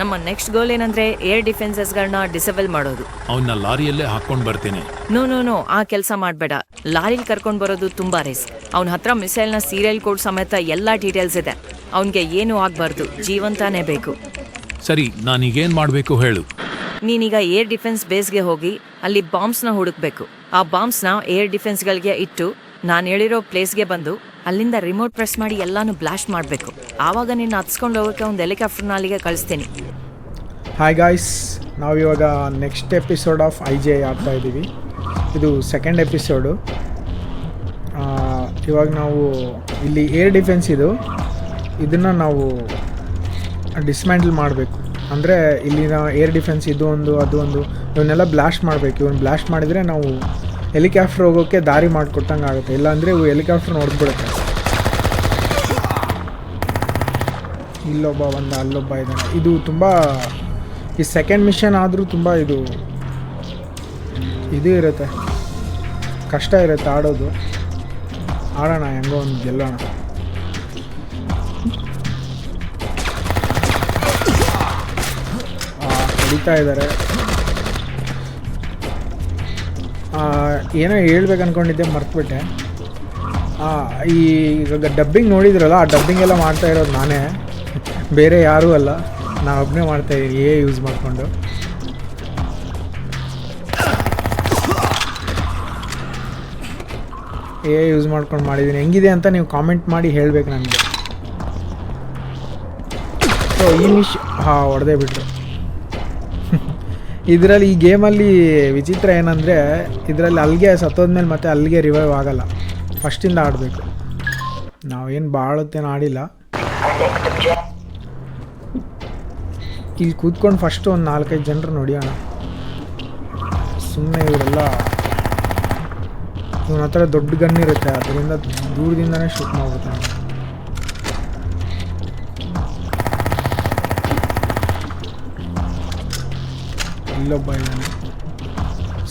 ನಮ್ಮ ನೆಕ್ಸ್ಟ್ ಗೋಲ್ ಏನಂದ್ರೆ air ಡಿಫೆನ್ಸಸ್ಗಳನ್ನ disable ಮಾಡೋದು. ಅವನ್ನ ಲಾರಿಯಲ್ಲೇ ಹಾಕೊಂಡ್ ಬರ್ತೀನಿ. ನೋ ಆ ಕೆಲಸ ಮಾಡ್ಬೇಡ. ಲಾರಿಲ್ ಕರ್ಕೊಂಡ್ ಬರೋದು ತುಂಬಾ ರಿಸ್ಕ್. ಅವನ ಹತ್ರ ಮಿಸೈಲ್ನ ಸೀರಿಯಲ್ ಕೋಡ್ ಸಮೇತ ಎಲ್ಲಾ ಡೀಟೇಲ್ಸ್ ಇದೆ. ಅವನ್ಗೆ ಏನು ಆಗ್ಬಾರ್ದು, ಜೀವಂತಾನೇ ಬೇಕು. ಸರಿ, ನಾನೀಗೇನ್ ಮಾಡ್ಬೇಕು ಹೇಳು. ನೀನೀಗ ಏರ್ ಡಿಫೆನ್ಸ್ ಬೇಸ್ಗೆ ಹೋಗಿ ಅಲ್ಲಿ ಬಾಂಬ್ಸ್ನ ಹುಡುಕ್ಬೇಕು. ಆ ಬಾಂಬ್ಸ್ನ ಏರ್ ಡಿಫೆನ್ಸ್ಗಳಿಗೆ ಇಟ್ಟು ನಾನು ಹೇಳಿರೋ ಪ್ಲೇಸ್ಗೆ ಬಂದು ಅಲ್ಲಿಂದ ರಿಮೋಟ್ ಪ್ರೆಸ್ ಮಾಡಿ ಎಲ್ಲಾನು ಬ್ಲಾಸ್ಟ್ ಮಾಡಬೇಕು. ಆವಾಗ ನಿನ್ನ ಹತ್ಸ್ಕೊಂಡು ಹೋಗೋಕ್ಕೆ ಒಂದು ಹೆಲಿಕಾಪ್ಟರ್ನ ಅಲ್ಲಿಗೆ ಕಳಿಸ್ತೀನಿ. ಹಾಯ್ ಗಾಯ್ಸ್, ನಾವು ಇವಾಗ ನೆಕ್ಸ್ಟ್ ಎಪಿಸೋಡ್ ಆಫ್ IJ ಆಗ್ತಾ ಇದ್ದೀವಿ. ಇದು ಸೆಕೆಂಡ್ ಎಪಿಸೋಡು. ಇವಾಗ ನಾವು ಇಲ್ಲಿ ಏರ್ ಡಿಫೆನ್ಸ್ ಇದನ್ನು ನಾವು ಡಿಸ್ಮ್ಯಾಂಟಲ್ ಮಾಡಬೇಕು. ಅಂದರೆ ಇಲ್ಲಿನ ಏರ್ ಡಿಫೆನ್ಸ್ ಇದು ಒಂದು ಅದು ಒಂದು ಇವನ್ನೆಲ್ಲ ಬ್ಲಾಸ್ಟ್ ಮಾಡಬೇಕು. ಇವನ್ನ ಬ್ಲಾಸ್ಟ್ ಮಾಡಿದರೆ ನಾವು ಹೆಲಿಕಾಪ್ಟರ್ ಹೋಗೋಕ್ಕೆ ದಾರಿ ಮಾಡಿಕೊಟ್ಟಂಗೆ ಆಗುತ್ತೆ. ಇಲ್ಲಾಂದರೆ ಇವು ಹೆಲಿಕಾಪ್ಟರ್ ಹೊಡೆದ್ಬಿಡುತ್ತೆ. ಇಲ್ಲೊಬ್ಬ ಅಲ್ಲೊಬ್ಬ ಇದ್ದಾನೆ. ಇದು ತುಂಬ ಈ ಸೆಕೆಂಡ್ ಮಿಷನ್ ಆದರೂ ತುಂಬ ಇದು ಇರುತ್ತೆ, ಕಷ್ಟ ಇರುತ್ತೆ ಆಡೋದು. ಆಡೋಣ, ಹೆಂಗೋ ಒಂದು ಗೆಲ್ಲೋಣ. ಹೊಡಿತಾ ಇದ್ದಾರೆ. ಏನೋ ಹೇಳ್ಬೇಕು ಅಂದ್ಕೊಂಡಿದ್ದೆ, ಮರ್ತುಬಿಟ್ಟೆ. ಈಗ ಡಬ್ಬಿಂಗ್ ನೋಡಿದ್ರಲ್ಲ, ಆ ಡಬ್ಬಿಂಗ್ ಎಲ್ಲ ಮಾಡ್ತಾ ಇರೋದು ನಾನೇ, ಬೇರೆ ಯಾರೂ ಅಲ್ಲ. ನಾನು ಒಬ್ಬನೇ ಮಾಡ್ತಾಯಿದ್ದೀನಿ ಯೂಸ್ ಮಾಡಿಕೊಂಡು. ಯೂಸ್ ಮಾಡ್ಕೊಂಡು ಮಾಡಿದ್ದೀನಿ. ಹೆಂಗಿದೆ ಅಂತ ನೀವು ಕಾಮೆಂಟ್ ಮಾಡಿ ಹೇಳಬೇಕು ನನಗೆ. ಸೊ ಈ ಹೊಡೆದೇ ಬಿಟ್ರು. ಇದರಲ್ಲಿ ಈ ಗೇಮಲ್ಲಿ ವಿಚಿತ್ರ ಏನಂದರೆ, ಇದರಲ್ಲಿ ಅಲ್ಲಿಗೆ ಸತ್ತೋದ್ಮೇಲೆ ಮತ್ತೆ ಅಲ್ಲಿಗೆ ರಿವೈವ್ ಆಗಲ್ಲ, ಫಸ್ಟಿಂದ ಆಡಬೇಕು. ನಾವೇನು ಭಾಳ ಹೊತ್ತೇನು ಆಡಿಲ್ಲ. ಇಲ್ಲಿ ಕೂತ್ಕೊಂಡು ಫಸ್ಟು ಒಂದು 4-5 ಜನರು ನೋಡಿಯೋಣ. ಸುಮ್ಮನೆ ಇವರೆಲ್ಲ ಇವನ ಹತ್ರ ದೊಡ್ಡ ಗನ್ ಇರುತ್ತೆ, ಅದರಿಂದ ದೂರದಿಂದನೇ ಶೂಟ್ ಮಾಡ್ಬಿಡ್ತಾನೆ. ಇಲ್ಲೊಬ್ಬ ಇದ್ದಾನೆ,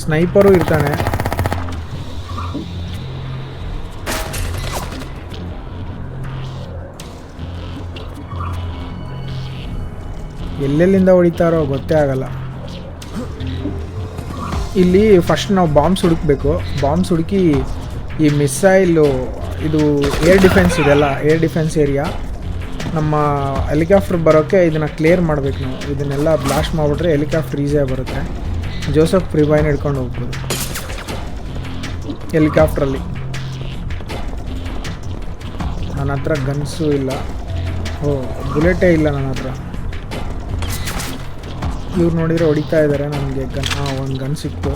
ಸ್ನೈಪರು ಇರ್ತಾನೆ. ಎಲ್ಲೆಲ್ಲಿಂದ ಹೊಡಿತಾರೋ ಗೊತ್ತೇ ಆಗಲ್ಲ. ಇಲ್ಲಿ ಫಸ್ಟ್ ನಾವು ಬಾಂಬ್ಸ್ ಹುಡುಕಬೇಕು. ಬಾಂಬ್ಸ್ ಹುಡುಕಿ ಈ ಮಿಸೈಲು ಇದು ಏರ್ ಡಿಫೆನ್ಸ್ ಇದೆಲ್ಲ, ಏರ್ ಡಿಫೆನ್ಸ್ ಏರಿಯಾ ನಮ್ಮ ಹೆಲಿಕಾಪ್ಟರ್ ಬರೋಕ್ಕೆ ಇದನ್ನು ಕ್ಲಿಯರ್ ಮಾಡಬೇಕು ನಾವು. ಇದನ್ನೆಲ್ಲ ಬ್ಲಾಸ್ಟ್ ಮಾಡಿಬಿಟ್ರೆ ಹೆಲಿಕಾಪ್ಟರ್ ಈಸಿಯಾಗಿ ಬರುತ್ತೆ. ಜೋಸೆಫ್ ಪ್ರಿಬಾಯ್ನ ಹಿಡ್ಕೊಂಡು ಹೋಗ್ಬೋದು ಹೆಲಿಕಾಪ್ಟ್ರಲ್ಲಿ. ನನ್ನ ಹತ್ರ ಗನ್ಸು ಇಲ್ಲ, ಬುಲೆಟೇ ಇಲ್ಲ ನನ್ನ ಹತ್ರ. ಇವ್ರು ನೋಡಿದರೆ ಹೊಡಿತಾ ಇದ್ದಾರೆ ನನಗೆ. ಒಂದು ಗನ್ ಸಿಕ್ತು.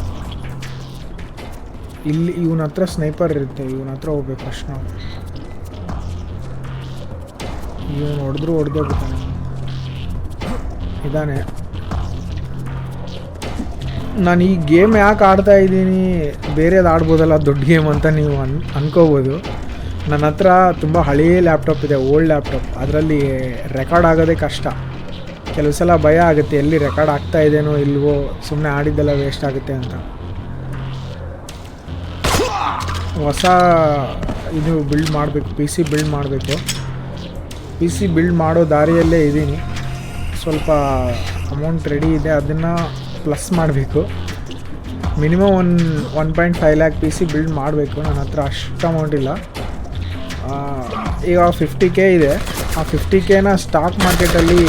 ಇಲ್ಲಿ ಇವನ ಹತ್ರ ಸ್ನೈಪರ್ ಇರುತ್ತೆ, ಇವನ ಹತ್ರ ಹೋಗ್ಬೇಕು ಫಸ್ಟ್ ನಾವು. ಇವನು ಹೊಡೆದ್ರೂ ಹೊಡೆದೇ ಬಿಡ್ತಾನೆ. ಇದ್ದಾನೆ. ನಾನು ಈ ಗೇಮ್ ಯಾಕೆ ಆಡ್ತಾ ಇದ್ದೀನಿ, ಬೇರೆದು ಆಡ್ಬೋದಲ್ಲ ದೊಡ್ಡ ಗೇಮ್ ಅಂತ ನೀವು ಅನ್ಕೋಬೋದು. ನನ್ನ ಹತ್ರ ತುಂಬ ಹಳೆಯ ಲ್ಯಾಪ್ಟಾಪ್ ಇದೆ, ಓಲ್ಡ್ ಲ್ಯಾಪ್ಟಾಪ್. ಅದರಲ್ಲಿ ರೆಕಾರ್ಡ್ ಆಗೋದೇ ಕಷ್ಟ. ಕೆಲವು ಸಲ ಭಯ ಆಗುತ್ತೆ, ಎಲ್ಲಿ ರೆಕಾರ್ಡ್ ಆಗ್ತಾ ಇದೆನೋ ಇಲ್ವೋ, ಸುಮ್ಮನೆ ಆಡಿದ್ದೆಲ್ಲ ವೇಸ್ಟ್ ಆಗುತ್ತೆ ಅಂತ. ಹೊಸ ಇದು ಬಿಲ್ಡ್ ಮಾಡಬೇಕು, PC ಬಿಲ್ಡ್ ಮಾಡಬೇಕು. PC ಬಿಲ್ಡ್ ಮಾಡೋ ದಾರಿಯಲ್ಲೇ ಇದ್ದೀನಿ. ಸ್ವಲ್ಪ ಅಮೌಂಟ್ ರೆಡಿ ಇದೆ, ಅದನ್ನು ಪ್ಲಸ್ ಮಾಡಬೇಕು. ಮಿನಿಮಮ್ 1.5 lakh PC ಬಿಲ್ಡ್ ಮಾಡಬೇಕು. ನನ್ನ ಹತ್ರ ಅಷ್ಟು ಅಮೌಂಟ್ ಇಲ್ಲ. ಈಗ 50K ಇದೆ. ಆ 50Kನ ಸ್ಟಾಕ್ ಮಾರ್ಕೆಟಲ್ಲಿ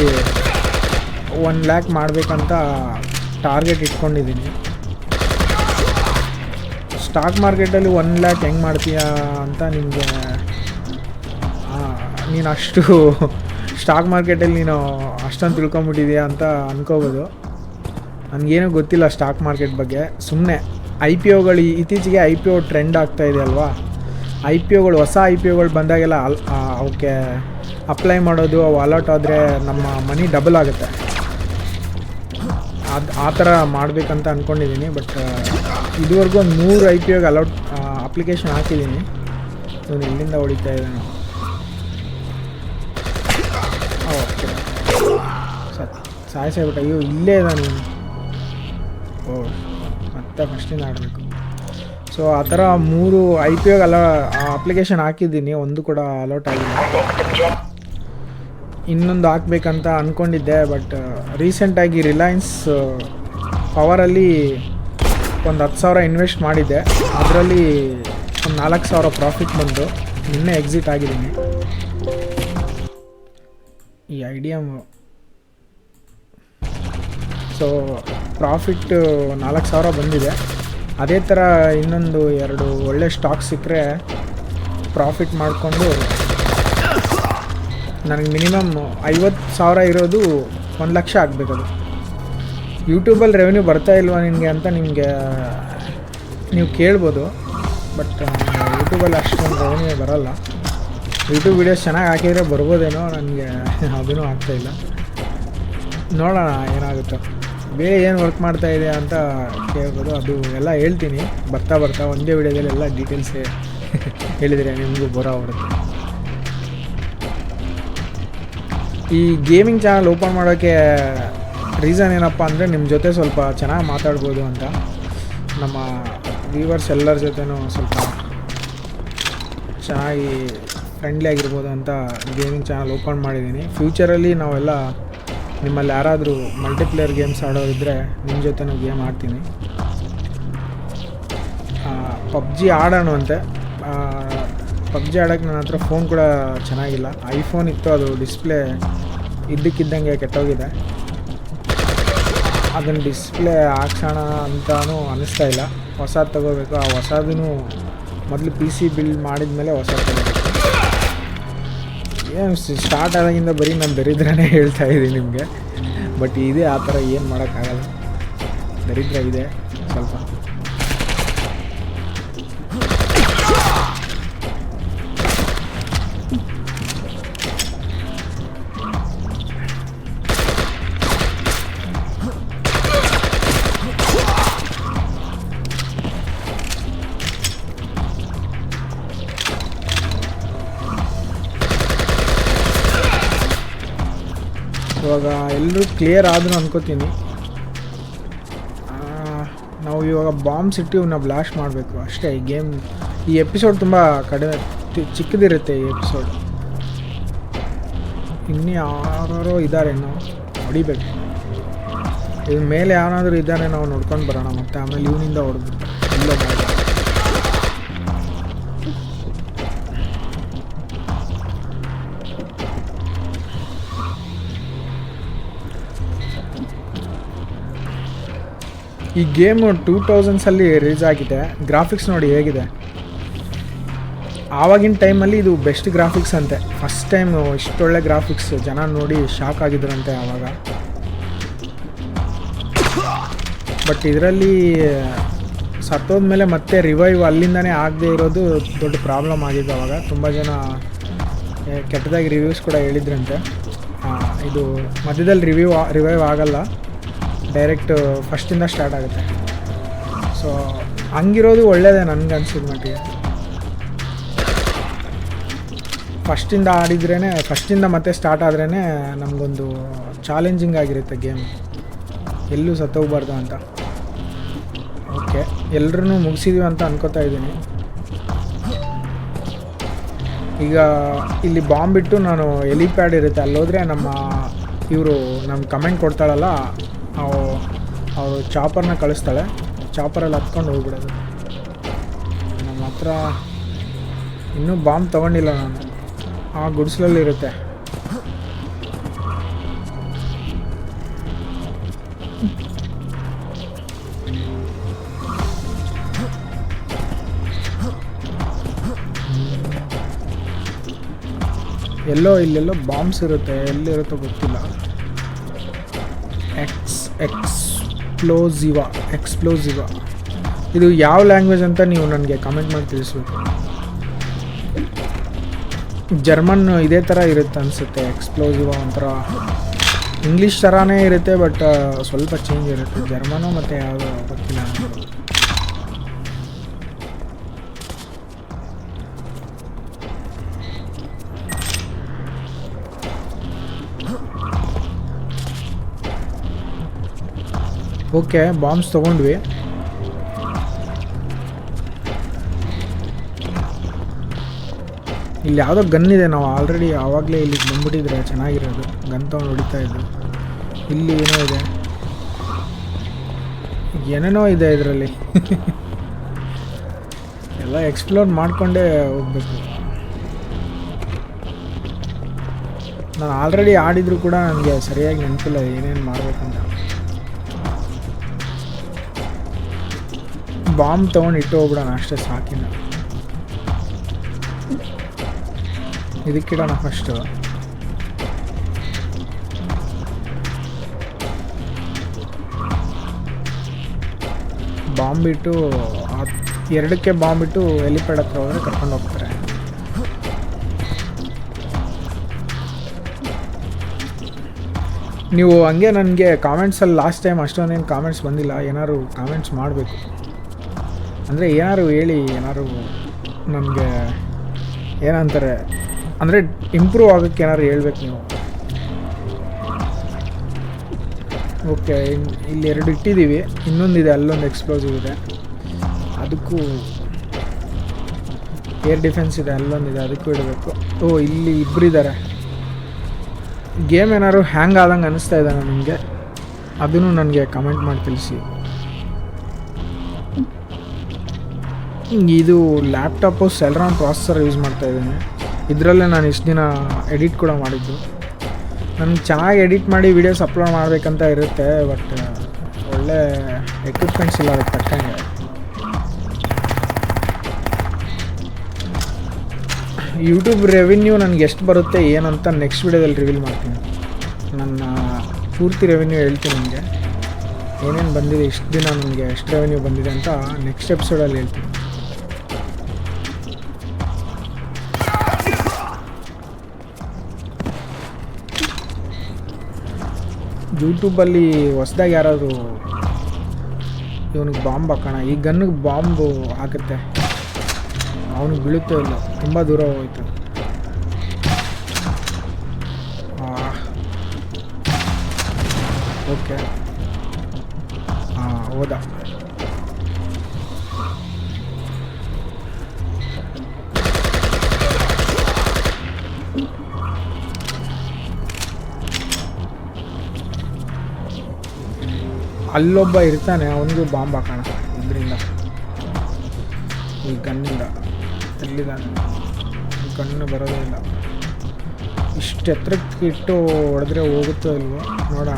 1 lakh ಮಾಡಬೇಕಂತ ಟಾರ್ಗೆಟ್ ಇಟ್ಕೊಂಡಿದ್ದೀನಿ. ಸ್ಟಾಕ್ ಮಾರ್ಕೆಟಲ್ಲಿ 1 lakh ಹೆಂಗೆ ಮಾಡ್ತೀಯಾ ಅಂತ ನಿಮಗೆ, ನೀನು ಅಷ್ಟು ಸ್ಟಾಕ್ ಮಾರ್ಕೆಟಲ್ಲಿ ನೀನು ಅಷ್ಟೊಂದು ತಿಳ್ಕೊಂಬಿಟ್ಟಿದೆಯಾ ಅಂತ ಅನ್ಕೋಬೋದು. ನನಗೇನೂ ಗೊತ್ತಿಲ್ಲ ಸ್ಟಾಕ್ ಮಾರ್ಕೆಟ್ ಬಗ್ಗೆ. ಸುಮ್ಮನೆ IPOಗಳು ಇತ್ತೀಚೆಗೆ IPO ಟ್ರೆಂಡ್ ಆಗ್ತಾಯಿದೆ ಅಲ್ವಾ. IPOಗಳು ಹೊಸ IPOಗಳು ಬಂದಾಗೆಲ್ಲ ಅವಕ್ಕೆ ಅಪ್ಲೈ ಮಾಡೋದು, ಅವು ಅಲರ್ಟ್ ಆದರೆ ನಮ್ಮ ಮನಿ ಡಬಲ್ ಆಗುತ್ತೆ. ಆ ಥರ ಮಾಡಬೇಕಂತ ಅಂದ್ಕೊಂಡಿದ್ದೀನಿ. ಬಟ್ ಇದುವರೆಗೂ ಒಂದು 3 IPOಗೆ ಅಪ್ಲಿಕೇಶನ್ ಹಾಕಿದ್ದೀನಿ. ಇವನು ಎಲ್ಲಿಂದ ಹೊಡಿತಾ ಇದ್ದಾನೆ. ಓಕೆ, ಸಾಯಿಸಾಗ್ಬಿಟ್ಟ. ಅಯ್ಯೋ, ಇಲ್ಲೇ ಇದ್ದಾನೆ ಇವನು. ಮತ್ತೆ ಫಸ್ಟಿಂದ ಆಡಬೇಕು. ಸೊ ಆ ಥರ 3 IPOಗೆ ಅಪ್ಲಿಕೇಶನ್ ಹಾಕಿದ್ದೀನಿ, ಒಂದು ಕೂಡ ಅಲರ್ಟ್ ಆಗಿಲ್ಲ. ಇನ್ನೊಂದು ಹಾಕ್ಬೇಕಂತ ಅಂದ್ಕೊಂಡಿದ್ದೆ. ಬಟ್ ರೀಸೆಂಟಾಗಿ ರಿಲಯನ್ಸ್ ಪವರಲ್ಲಿ ಒಂದು 10,000 ಇನ್ವೆಸ್ಟ್ ಮಾಡಿದ್ದೆ. ಅದರಲ್ಲಿ ಒಂದು 4,000 ಪ್ರಾಫಿಟ್ ಬಂತು. ನಿನ್ನೆ ಎಕ್ಸಿಟ್ ಆಗಿದ್ದೀನಿ. ಈ ಐಡಿಯಾ ಸೊ ಪ್ರಾಫಿಟ್ 4,000 ಬಂದಿದೆ. ಅದೇ ಥರ ಇನ್ನೊಂದು 2 ಒಳ್ಳೆ ಸ್ಟಾಕ್ ಸಿಕ್ಕರೆ ಪ್ರಾಫಿಟ್ ಮಾಡಿಕೊಂಡು ನನಗೆ ಮಿನಿಮಮ್ 50,000 ಇರೋದು 1,00,000 ಆಗಬೇಕದು. ಯೂಟ್ಯೂಬಲ್ಲಿ ರೆವೆನ್ಯೂ ಬರ್ತಾ ಇಲ್ವಾ ನಿನಗೆ ಅಂತ ನೀವು ಕೇಳ್ಬೋದು. ಬಟ್ ಯೂಟ್ಯೂಬಲ್ಲಿ ಅಷ್ಟೊಂದು ರೆವೆನ್ಯೂ ಬರೋಲ್ಲ. ಯೂಟ್ಯೂಬ್ ವೀಡಿಯೋಸ್ ಚೆನ್ನಾಗಿ ಹಾಕಿದರೆ ಬರ್ಬೋದೇನೋ, ನನಗೆ ಅದೂ ಆಗ್ತಾಯಿಲ್ಲ. ನೋಡೋಣ ಏನಾಗುತ್ತೋ. ಬೇರೆ ಏನು ವರ್ಕ್ ಮಾಡ್ತಾಯಿದೆ ಅಂತ ಕೇಳ್ಬೋದು. ಅದು ಎಲ್ಲ ಹೇಳ್ತೀನಿ ಬರ್ತಾ ಒಂದೇ ವೀಡಿಯೋದಲ್ಲಿ ಎಲ್ಲ ಡೀಟೇಲ್ಸ್ ಹೇಳಿದರೆ ನಿಮಗೂ ಬರುತ್ತೆ. ಈ ಗೇಮಿಂಗ್ ಚಾನಲ್ ಓಪನ್ ಮಾಡೋಕ್ಕೆ ರೀಸನ್ ಏನಪ್ಪ ಅಂದರೆ ನಿಮ್ಮ ಜೊತೆ ಸ್ವಲ್ಪ ಚೆನ್ನಾಗಿ ಮಾತಾಡ್ಬೋದು ಅಂತ. ನಮ್ಮ ವ್ಯೂವರ್ಸ್ ಎಲ್ಲರ ಜೊತೆನೂ ಸ್ವಲ್ಪ ಚೆನ್ನಾಗಿ ಫ್ರೆಂಡ್ಲಿ ಆಗಿರ್ಬೋದು ಅಂತ ಗೇಮಿಂಗ್ ಚಾನಲ್ ಓಪನ್ ಮಾಡಿದ್ದೀನಿ. ಫ್ಯೂಚರಲ್ಲಿ ನಾವೆಲ್ಲ ನಿಮ್ಮಲ್ಲಿ ಯಾರಾದರೂ ಮಲ್ಟಿಪ್ಲೇಯರ್ ಗೇಮ್ಸ್ ಆಡೋರಿದ್ದರೆ ನಿಮ್ಮ ಜೊತೆನೂ ಗೇಮ್ ಆಡ್ತೀನಿ. ಪಬ್ಜಿ ಆಡೋಣವಂತೆ. ಪಬ್ಜಿ ಆಡೋಕ್ಕೆ ನನ್ನ ಹತ್ರ ಫೋನ್ ಕೂಡ ಚೆನ್ನಾಗಿಲ್ಲ. ಐಫೋನ್ ಇತ್ತು, ಅದು ಡಿಸ್ಪ್ಲೇ ಇದ್ದಕ್ಕಿದ್ದಂಗೆ ಕೆಟ್ಟೋಗಿದೆ. ಅದನ್ನು ಡಿಸ್ಪ್ಲೇ ಹಾಕ್ಸೋಣ ಅಂತಲೂ ಅನ್ನಿಸ್ತಾ ಇಲ್ಲ. ಹೊಸದು ತೊಗೋಬೇಕು. ಆ ಹೊಸದೂ ಮೊದಲು PC ಬಿಲ್ಡ್ ಮಾಡಿದ ಮೇಲೆ ಹೊಸದು ತೊಗೋಬೇಕು. ಏನು ಸ್ಟಾರ್ಟ್ ಆದಾಗಿಂದ ಬರೀ ನಾನು ದರಿದ್ರನೇ ಹೇಳ್ತಾ ಇದ್ದೀನಿ ನಿಮಗೆ. ಬಟ್ ಇದೆ ಆ ಥರ, ಏನು ಮಾಡೋಕ್ಕಾಗಲ್ಲ. ದರಿದ್ರ ಇದೆ ಸ್ವಲ್ಪ. ಇವಾಗ ಎಲ್ಲರೂ ಕ್ಲಿಯರ್ ಆದರೂ ಅನ್ಕೋತೀನಿ. ನಾವು ಇವಾಗ ಬಾಂಬ್ಸ್ ಇಟ್ಟು ಇವನ್ನ ಬ್ಲಾಸ್ಟ್ ಮಾಡಬೇಕು ಅಷ್ಟೇ. ಈ ಎಪಿಸೋಡ್ ತುಂಬ ಕಡಿಮೆ ಚಿಕ್ಕದಿರುತ್ತೆ. ಈ ಎಪಿಸೋಡ್ ಇನ್ನೂ ಯಾರೋ ಇದ್ದಾರೆ, ನಾವು ಹೊಡಿಬೇಕು. ಇದ್ರ ಮೇಲೆ ಯಾರಾದರೂ ಇದ್ದಾರೆ, ನಾವು ನೋಡ್ಕೊಂಡು ಬರೋಣ. ಮತ್ತು ಆಮೇಲೆ ಇವನಿಂದ ಹೊಡೆದ್ಬಿಟ್ಟು ಇಲ್ಲೇ ಮಾಡಿ. ಈ ಗೇಮು 2000ಸಲ್ಲಿ ರಿಲೀಸ್ ಆಗಿದೆ. ಗ್ರಾಫಿಕ್ಸ್ ನೋಡಿ ಹೇಗಿದೆ. ಆವಾಗಿನ ಟೈಮಲ್ಲಿ ಇದು ಬೆಸ್ಟ್ ಗ್ರಾಫಿಕ್ಸ್ ಅಂತೆ. ಫಸ್ಟ್ ಟೈಮ್ ಇಷ್ಟೊಳ್ಳೆ ಗ್ರಾಫಿಕ್ಸ್ ಜನ ನೋಡಿ ಶಾಕ್ ಆಗಿದ್ರಂತೆ ಆವಾಗ. ಬಟ್ ಇದರಲ್ಲಿ ಸತ್ತೋದ್ಮೇಲೆ ಮತ್ತೆ ರಿವೈವ್ ಅಲ್ಲಿಂದನೇ ಆಗದೆ ಇರೋದು ದೊಡ್ಡ ಪ್ರಾಬ್ಲಮ್ ಆಗಿದೆ. ಆವಾಗ ತುಂಬ ಜನ ಕೆಟ್ಟದಾಗಿ ರಿವ್ಯೂಸ್ ಕೂಡ ಹೇಳಿದ್ರಂತೆ. ಇದು ಮಧ್ಯದಲ್ಲಿ ರಿವೈವ್ ಆಗಲ್ಲ, ಡೈರೆಕ್ಟ್ ಫಸ್ಟಿಂದ ಸ್ಟಾರ್ಟ್ ಆಗುತ್ತೆ. ಸೊ ಹಂಗಿರೋದು ಒಳ್ಳೆಯದೇ ನನಗೆ ಅನ್ಸಿದ ಮಟ್ಟಿಗೆ. ಫಸ್ಟಿಂದ ಮತ್ತೆ ಸ್ಟಾರ್ಟ್ ಆದ್ರೇ ನಮಗೊಂದು ಚಾಲೆಂಜಿಂಗ್ ಆಗಿರುತ್ತೆ ಗೇಮ್, ಎಲ್ಲೂ ಸತ್ತೋಗ್ಬಾರ್ದು ಅಂತ. ಓಕೆ, ಎಲ್ಲರೂ ಮುಗಿಸಿದ್ವಿ ಅಂತ ಅನ್ಕೋತಾ ಇದ್ದೀನಿ. ಈಗ ಇಲ್ಲಿ ಬಾಂಬ್ ಇಟ್ಟು ನಾನು ಎಲಿಪ್ಯಾಡ್ ಇರುತ್ತೆ ಅಲ್ಲೋದ್ರೆ ನಮ್ಮ ಕಮೆಂಟ್ ಕೊಡ್ತಾಳಲ್ಲ, ಅವಳು ಚಾಪರ್ನ ಕಳಿಸ್ತಾಳೆ. ಚಾಪರಲ್ಲಿ ಹತ್ಕೊಂಡು ಹೋಗ್ಬಿಡೋದು. ನಮ್ಮ ಹತ್ರ ಇನ್ನೂ ಬಾಂಬ್ ತೊಗೊಂಡಿಲ್ಲ ನಾನು. ಆ ಗುಡಿಸಲಲ್ಲಿರುತ್ತೆ. ಇಲ್ಲೆಲ್ಲೋ ಬಾಂಬ್ಸ್ ಇರುತ್ತೆ, ಎಲ್ಲಿರುತ್ತೋ ಗೊತ್ತಿಲ್ಲ. ಎಕ್ಸ್ಪ್ಲೋಸಿವಾ ಇದು ಯಾವ ಲ್ಯಾಂಗ್ವೇಜ್ ಅಂತ ನೀವು ನನಗೆ ಕಮೆಂಟ್ ಮಾಡಿ ತಿಳಿಸ್ಬೇಕು. ಜರ್ಮನ್ ಇದೇ ಥರ ಇರುತ್ತೆ ಅನಿಸುತ್ತೆ. ಎಕ್ಸ್ಪ್ಲೋಸಿವಾ ಒಂಥರ ಇಂಗ್ಲೀಷ್ ಥರನೇ ಇರುತ್ತೆ, ಬಟ್ ಸ್ವಲ್ಪ ಚೇಂಜ್ ಇರುತ್ತೆ. ಜರ್ಮನು ಮತ್ತು ಯಾವುದೋ ಗೊತ್ತಿಲ್ಲ. ಓಕೆ, ಬಾಂಬ್ಸ್ ತೊಗೊಂಡ್ವಿ. ಇಲ್ಲಿ ಯಾವುದೋ ಗನ್ ಇದೆ, ನಾವು ಆಲ್ರೆಡಿ ಆವಾಗಲೇ ಇಲ್ಲಿಗೆ ಬಂದ್ಬಿಟ್ಟಿದ್ರೆ ಚೆನ್ನಾಗಿರೋದು. ಗನ್ ತೊಗೊಂಡು ಹೊಡಿತಾ ಇದ್ದು. ಇಲ್ಲಿ ಏನೋ ಇದೆ, ಏನೇನೋ ಇದೆ ಇದರಲ್ಲಿ. ಎಲ್ಲ ಎಕ್ಸ್ಪ್ಲೋರ್ ಮಾಡಿಕೊಂಡೇ ಹೋಗ್ಬೇಕು. ನಾನು ಆಲ್ರೆಡಿ ಆಡಿದರೂ ಕೂಡ ನನಗೆ ಸರಿಯಾಗಿ ನೆನಪಿಲ್ಲ ಏನೇನು ಮಾಡಬೇಕಂತ. ಬಾಂಬ್ ತೊಗೊಂಡು ಇಟ್ಟು ಹೋಗ್ಬಿಡೋಣ ಅಷ್ಟೇ, ಸಾಕಿನ. ಇದಕ್ಕಿಡೋಣ ಫಸ್ಟು. ಬಾಂಬ್ ಇಟ್ಟು ಎರಡಕ್ಕೆ ಬಾಂಬ್ ಇಟ್ಟು ಹೆಲಿಪ್ಯಾಡ್ ಹತ್ರ ಹೋದರೆ ಕರ್ಕೊಂಡು ಹೋಗ್ತಾರೆ. ನೀವು ಹಂಗೆ ನನಗೆ ಕಾಮೆಂಟ್ಸಲ್ಲಿ ಲಾಸ್ಟ್ ಟೈಮ್ ಅಷ್ಟೊಂದೇನು ಕಾಮೆಂಟ್ಸ್ ಬಂದಿಲ್ಲ. ಏನಾದ್ರು ಕಾಮೆಂಟ್ಸ್ ಮಾಡಬೇಕು, ಅಂದರೆ ಏನಾದ್ರು ಹೇಳಿ, ಏನಾದ್ರು ನನಗೆ ಏನಂತಾರೆ ಅಂದರೆ ಇಂಪ್ರೂವ್ ಆಗೋಕ್ಕೆ ಏನಾದ್ರು ಹೇಳ್ಬೇಕು ನೀವು. ಓಕೆ, ಇಲ್ಲಿ 2 ಇಟ್ಟಿದ್ದೀವಿ, ಇನ್ನೊಂದಿದೆ, ಅಲ್ಲೊಂದು ಎಕ್ಸ್ಪ್ಲೋಸಿವ್ ಇದೆ, ಅದಕ್ಕೂ ಏರ್ ಡಿಫೆನ್ಸ್ ಇದೆ, ಅಲ್ಲೊಂದಿದೆ, ಅದಕ್ಕೂ ಇಡಬೇಕು. ಓ, ಇಲ್ಲಿ ಇಬ್ಬರಿದ್ದಾರೆ. ಗೇಮ್ ಏನಾದ್ರು ಹ್ಯಾಂಗ್ ಆದಂಗೆ ಅನ್ನಿಸ್ತಾ ಇದೆ ನಿಮಗೆ, ಅದನ್ನು ನನಗೆ ಕಮೆಂಟ್ ಮಾಡಿ ತಿಳಿಸಿ. ಇದು ಲ್ಯಾಪ್ಟಾಪು ಸೆಲ್ರಾನ್ ಪ್ರಾಸೆಸರ್ ಯೂಸ್ ಮಾಡ್ತಾಯಿದ್ದೀನಿ. ಇದರಲ್ಲೇ ನಾನು ಇಷ್ಟು ದಿನ ಎಡಿಟ್ ಕೂಡ ಮಾಡಿದ್ದು. ನನಗೆ ಚೆನ್ನಾಗಿ ಎಡಿಟ್ ಮಾಡಿ ವೀಡಿಯೋಸ್ ಅಪ್ಲೋಡ್ ಮಾಡಬೇಕಂತ ಇರುತ್ತೆ, ಬಟ್ ಒಳ್ಳೆ ಎಕ್ವಿಪ್ಮೆಂಟ್ಸ್ ಇಲ್ಲ ಅದಕ್ಕೆ ತಕ್ಕಂಗೆ. ಯೂಟ್ಯೂಬ್ ರೆವಿನ್ಯೂ ನನಗೆ ಎಷ್ಟು ಬರುತ್ತೆ ಏನಂತ ನೆಕ್ಸ್ಟ್ ವೀಡಿಯೋದಲ್ಲಿ ರಿವೀಲ್ ಮಾಡ್ತೀನಿ. ನನ್ನ ಪೂರ್ತಿ ರೆವಿನ್ಯೂ ಹೇಳ್ತೀನಿ ನಿಮಗೆ, ಏನೇನು ಬಂದಿದೆ ಇಷ್ಟು ದಿನ ನನಗೆ ಎಷ್ಟು ರೆವಿನ್ಯೂ ಬಂದಿದೆ ಅಂತ ನೆಕ್ಸ್ಟ್ ಎಪಿಸೋಡಲ್ಲಿ ಹೇಳ್ತೀನಿ. ಯೂಟ್ಯೂಬಲ್ಲಿ ಹೊಸ್ದಾಗಿ ಯಾರಾದರೂ ಇವನಿಗೆ ಬಾಂಬ್ ಹಾಕೋಣ, ಈ ಗನ್ನಿಗೆ ಬಾಂಬು ಹಾಕುತ್ತೆ, ಅವನಿಗೆ ಬೀಳುತ್ತೋ ಇಲ್ಲ, ತುಂಬ ದೂರ ಹೋಯ್ತು. ಓಕೆ, ಹೋದ. ಅಲ್ಲೊಬ್ಬ ಇರ್ತಾನೆ, ಅವನಿಗೂ ಬಾಂಬ್ ಹಾಕೋಣ ಇದರಿಂದ, ಈ ಗನ್ನಿಂದ. ಎಲ್ಲಿದ್ದಾನೆ ಗನ್ನು? ಬರೋದೇ ಇಲ್ಲ. ಇಷ್ಟು ಎತ್ತರಕ್ಕೆ ಇಟ್ಟು ಹೊಡೆದ್ರೆ ಹೋಗುತ್ತೋ ಇಲ್ವೋ ನೋಡ.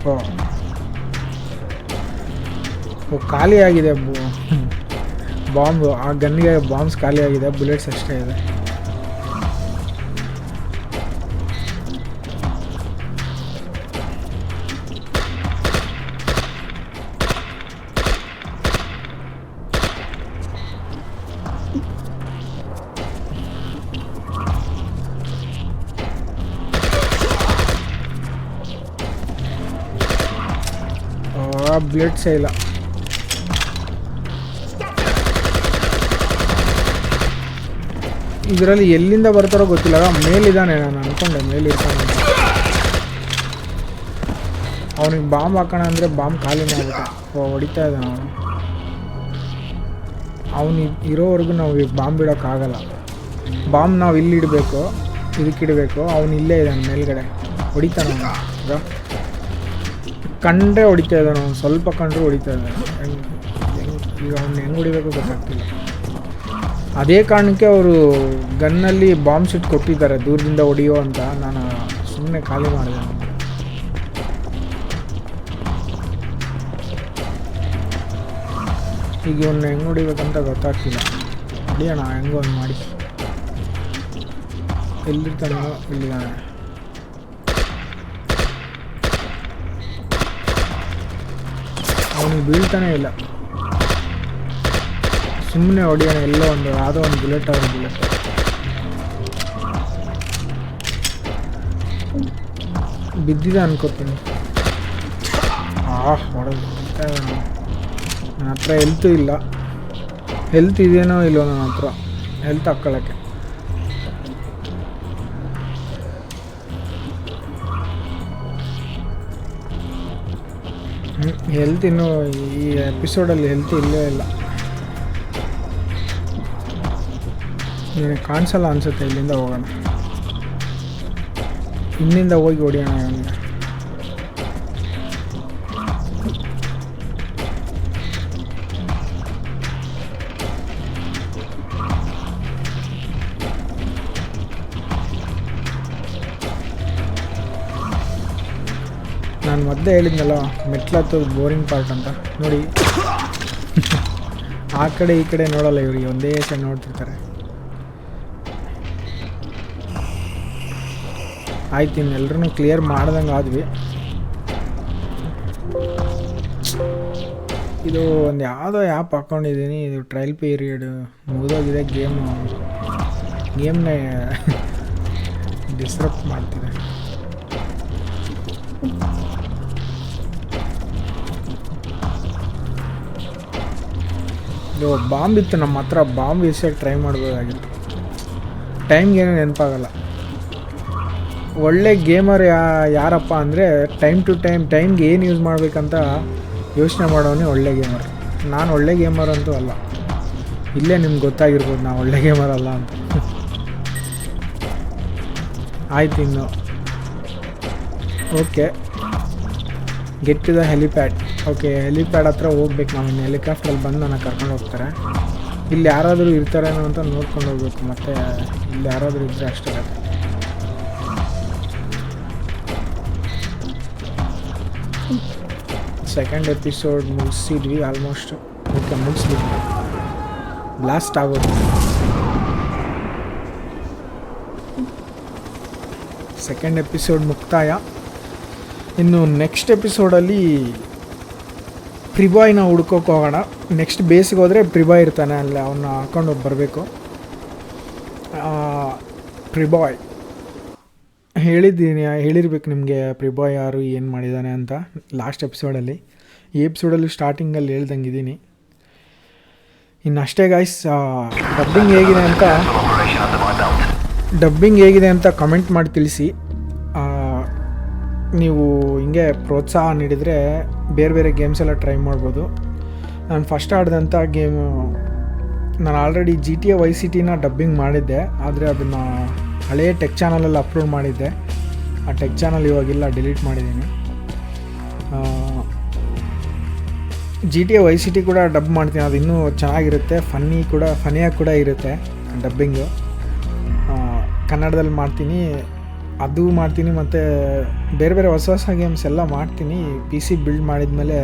ಓ, ಖಾಲಿಯಾಗಿದೆ ಬಾಂಬು. ಆ ಗನ್ನಿಗೆ ಬಾಂಬ್ಸ್ ಖಾಲಿಯಾಗಿದೆ, ಬುಲೆಟ್ಸ್ ಅಷ್ಟೇ ಇದೆ. ಬ್ಲೇಡ್ಸೇ ಇಲ್ಲ. ಇದರಲ್ಲಿ ಎಲ್ಲಿಂದ ಬರ್ತಾರೋ ಗೊತ್ತಿಲ್ಲ. ಮೇಲಿದ್ದಾನೆ, ನಾನು ಅಂದ್ಕೊಂಡೆ ಮೇಲಿರ್ತಾನೆ. ಅವನಿಗೆ ಬಾಂಬ್ ಹಾಕೋಣ ಅಂದರೆ ಬಾಂಬ್ ಖಾಲಿ ಮಾಡ್ಬಿಟ್ಟ. ಹೊಡಿತಾ ಇದ್ದಾನೆ ಅವನು. ಅವನು ಇರೋವರೆಗೂ ನಾವು ಈಗ ಬಾಂಬ್ ಇಡೋಕ್ಕಾಗಲ್ಲ. ಬಾಂಬ್ ನಾವು ಇಲ್ಲಿ ಇಡಬೇಕು, ಇದಕ್ಕಿಡಬೇಕು. ಅವನು ಇಲ್ಲೇ ಇದ್ದಾನೆ ಮೇಲ್ಗಡೆ, ಹೊಡಿತಾನೆ ಅವನು. ಕಂಡ್ರೆ ಹೊಡಿತಾ ಇದ್ದಾನೆ ಅವನು, ಸ್ವಲ್ಪ ಕಂಡ್ರೆ ಹೊಡಿತಾ ಇದ್ದಾನೆ. ಈಗ ಅವ್ನು ಹೆಂಗೆ ಹೊಡಿಬೇಕು ಗೊತ್ತಾಗ್ತಿಲ್ಲ. ಅದೇ ಕಾರಣಕ್ಕೆ ಅವರು ಗನ್ನಲ್ಲಿ ಬಾಂಬ್ ಶೀಟ್ ಕೊಟ್ಟಿದ್ದಾರೆ, ದೂರದಿಂದ ಹೊಡಿಯೋ ಅಂತ. ನಾನು ಸುಮ್ಮನೆ ಖಾಲಿ ಮಾಡಿದೆ. ಈಗ ಇವನ್ನ ಹೆಂಗೆ ಹೊಡಿಬೇಕಂತ ಗೊತ್ತಾಗ್ತಿಲ್ಲ. ಹೊಡಿಯೋಣ ಹೆಂಗೋ ಒಂದು ಮಾಡಿ. ಎಲ್ಲಿರ್ತಾನೋ ಇಲ್ಲಿದ್ದಾನೆ. ಅವನಿಗೆ ಬೀಳ್ತಾನೆ ಇಲ್ಲ. ಸುಮ್ಮನೆ ಹೊಡಿಯೋಣ, ಎಲ್ಲೋ ಒಂದು ಯಾವುದೋ ಒಂದು ಬುಲೆಟ್ ಆದ ಬುಲೆಟ್. ಬಿದ್ದಿದೆ ಅನ್ಕೋತೀನಿ. ಹೊಡೆದು ನನ್ನ ಹತ್ರ ಹೆಲ್ತು ಇಲ್ಲ. ಹೆಲ್ತ್ ಇದೇನೋ ಇಲ್ಲೋ ನನ್ನ ಹತ್ರ, ಹೆಲ್ತ್ ಹಾಕ್ಕೊಳ್ಳೋಕ್ಕೆ. ಹೆಲ್ತ್ ಇನ್ನೂ ಈ ಎಪಿಸೋಡಲ್ಲಿ ಹೆಲ್ತ್ ಇಲ್ಲೇ ಇಲ್ಲ. ನಿನಗೆ ಕಾಣಿಸಲ್ಲ ಅನಿಸುತ್ತೆ. ಇಲ್ಲಿಂದ ಹೋಗೋಣ, ಇನ್ನಿಂದ ಹೋಗಿ ಹೊಡಿಯೋಣ ಅವನಿಗೆ. ನಾನು ಮೊದಲೇ ಹೇಳಿದ್ನಲ್ಲ ಮೆಟ್ಲತ್ತದು ಬೋರಿಂಗ್ ಪಾರ್ಟ್ ಅಂತ. ನೋಡಿ ಆ ಕಡೆ ಈ ಕಡೆ ನೋಡಲ್ಲ ಇವರಿಗೆ, ಒಂದೇ ಸೈಡ್ ನೋಡ್ತಿರ್ತಾರೆ. ಆಯ್ತು, ಇನ್ನೆಲ್ಲರೂ ಕ್ಲಿಯರ್ ಮಾಡ್ದಂಗೆ ಆದ್ವಿ. ಇದು ಒಂದು ಯಾವುದೋ ಆ್ಯಪ್ ಹಾಕ್ಕೊಂಡಿದ್ದೀನಿ, ಇದು ಟ್ರಯಲ್ ಪೀರಿಯಡ್ ಮುಗಿದೋಗಿದೆ. ಗೇಮ್ನ ಡಿಸ್ಟರ್ಬ್ ಮಾಡ್ತಿದೆ. ಇದು ಬಾಂಬ್ ಇತ್ತು ನಮ್ಮ ಹತ್ರ, ಬಾಂಬ್ ಇಸಕ್ಕೆ ಟ್ರೈ ಮಾಡ್ಬೋದಾಗಿತ್ತು. ಟೈಮ್ಗೇನು ನೆನಪಾಗಲ್ಲ. ಒಳ್ಳೆ ಗೇಮರ್ ಯಾರಪ್ಪ ಅಂದರೆ ಟೈಮ್ಗೆ ಏನು ಯೂಸ್ ಮಾಡಬೇಕಂತ ಯೋಚನೆ ಮಾಡೋನೇ ಒಳ್ಳೆ ಗೇಮರ್. ನಾನು ಒಳ್ಳೆ ಗೇಮರ್ ಅಂತೂ ಅಲ್ಲ, ಇಲ್ಲೇ ನಿಮ್ಗೆ ಗೊತ್ತಾಗಿರ್ಬೋದು ನಾನು ಒಳ್ಳೆ ಗೇಮರ್ ಅಲ್ಲ ಅಂತ. ಆಯ್ತು, ಇನ್ನು okay, get to the helipad. Okay, helipad ಹತ್ರ ಹೋಗ್ಬೇಕು ನಾವು. ಇನ್ನು ಹೆಲಿಕಾಪ್ಟ್ರಲ್ಲಿ ಬಂದು ನನಗೆ ಕರ್ಕೊಂಡು ಹೋಗ್ತಾರೆ. ಇಲ್ಲಿ ಯಾರಾದರೂ ಇರ್ತಾರೇನೋ ಅಂತ ನೋಡ್ಕೊಂಡು ಹೋಗ್ಬೇಕು. ಮತ್ತು ಇಲ್ಲಿ ಯಾರಾದರೂ ಇದ್ದರೆ ಅಷ್ಟೇ. ಸೆಕೆಂಡ್ ಎಪಿಸೋಡ್ ಮುಗಿಸಿದ್ವಿ ಆಲ್ಮೋಸ್ಟ್. ಓಕೆ, ಮುಗಿಸ್ಬಿಟ್ವಿ. ಬ್ಲಾಸ್ಟ್ ಆಗೋದು. ಸೆಕೆಂಡ್ ಎಪಿಸೋಡ್ ಮುಕ್ತಾಯ. ಇನ್ನು ನೆಕ್ಸ್ಟ್ ಎಪಿಸೋಡಲ್ಲಿ ಪ್ರಿಬಾಯ್ನ ಹುಡ್ಕೋಕೆ ಹೋಗೋಣ. ನೆಕ್ಸ್ಟ್ ಬೇಸಿಗೆ ಹೋದರೆ ಪ್ರಿಬಾಯ್ ಇರ್ತಾನೆ, ಅಲ್ಲೇ ಅವನ್ನ ಹಾಕೊಂಡು ಬರಬೇಕು. ಪ್ರಿಬಾಯ್ ಹೇಳಿರ್ಬೇಕು ನಿಮಗೆ, ಪ್ರಿಬಾಯ್ ಯಾರು, ಏನು ಮಾಡಿದ್ದಾನೆ ಅಂತ ಲಾಸ್ಟ್ ಎಪಿಸೋಡಲ್ಲಿ. ಈ ಎಪಿಸೋಡಲ್ಲಿ ಸ್ಟಾರ್ಟಿಂಗಲ್ಲಿ ಹೇಳ್ದಂಗಿದ್ದೀನಿ. ಇನ್ನು ಅಷ್ಟೇ ಗಾಯ್ಸ್. ಡಬ್ಬಿಂಗ್ ಹೇಗಿದೆ ಅಂತ ಕಮೆಂಟ್ ಮಾಡಿ ತಿಳಿಸಿ. ನೀವು ಹಿಂಗೆ ಪ್ರೋತ್ಸಾಹ ನೀಡಿದರೆ ಬೇರೆ ಬೇರೆ ಗೇಮ್ಸ್ ಎಲ್ಲ ಟ್ರೈ ಮಾಡ್ಬೋದು. ನಾನು ಫಸ್ಟ್ ಆಡಿದಂಥ ಗೇಮು, ನಾನು ಆಲ್ರೆಡಿ GTA Vice Cityನ ಡಬ್ಬಿಂಗ್ ಮಾಡಿದ್ದೆ, ಆದರೆ ಅದನ್ನು ಹಳೆಯ ಟೆಕ್ ಚಾನಲಲ್ಲಿ ಅಪ್ಲೋಡ್ ಮಾಡಿದ್ದೆ. ಆ ಟೆಕ್ ಚಾನಲ್ ಇವಾಗಿಲ್ಲ, ಡಿಲೀಟ್ ಮಾಡಿದ್ದೀನಿ. GTA Vice City ಕೂಡ ಡಬ್ ಮಾಡ್ತೀನಿ, ಅದು ಇನ್ನೂ ಚೆನ್ನಾಗಿರುತ್ತೆ. ಫನ್ನಿಯಾಗಿ ಕೂಡ ಇರುತ್ತೆ ಡಬ್ಬಿಂಗು. ಕನ್ನಡದಲ್ಲಿ ಮಾಡ್ತೀನಿ, ಅದು ಮಾಡ್ತೀನಿ. ಮತ್ತು ಬೇರೆ ಬೇರೆ ಹೊಸ ಹೊಸ ಗೇಮ್ಸ್ ಎಲ್ಲ ಮಾಡ್ತೀನಿ. PC ಬಿಲ್ಡ್ ಮಾಡಿದ್ಮೇಲೆ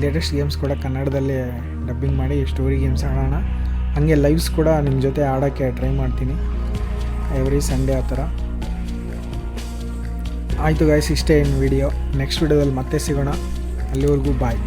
ಲೇಟೆಸ್ಟ್ ಗೇಮ್ಸ್ ಕೂಡ ಕನ್ನಡದಲ್ಲೇ ಡಬ್ಬಿಂಗ್ ಮಾಡಿ ಸ್ಟೋರಿ ಗೇಮ್ಸ್ ಆಡೋಣ. ಹಾಗೆ ಲೈವ್ಸ್ ಕೂಡ ನಿಮ್ಮ ಜೊತೆ ಆಡೋಕ್ಕೆ ಟ್ರೈ ಮಾಡ್ತೀನಿ ಎವ್ರಿ ಸಂಡೇ ಆ ಥರ. ಆಯಿತು ಗೈಸ್, ಇಷ್ಟೇ ಇನ್ನು ವಿಡಿಯೋ. ನೆಕ್ಸ್ಟ್ ವಿಡಿಯೋದಲ್ಲಿ ಮತ್ತೆ ಸಿಗೋಣ. ಅಲ್ಲಿವರೆಗೂ ಬಾಯ್.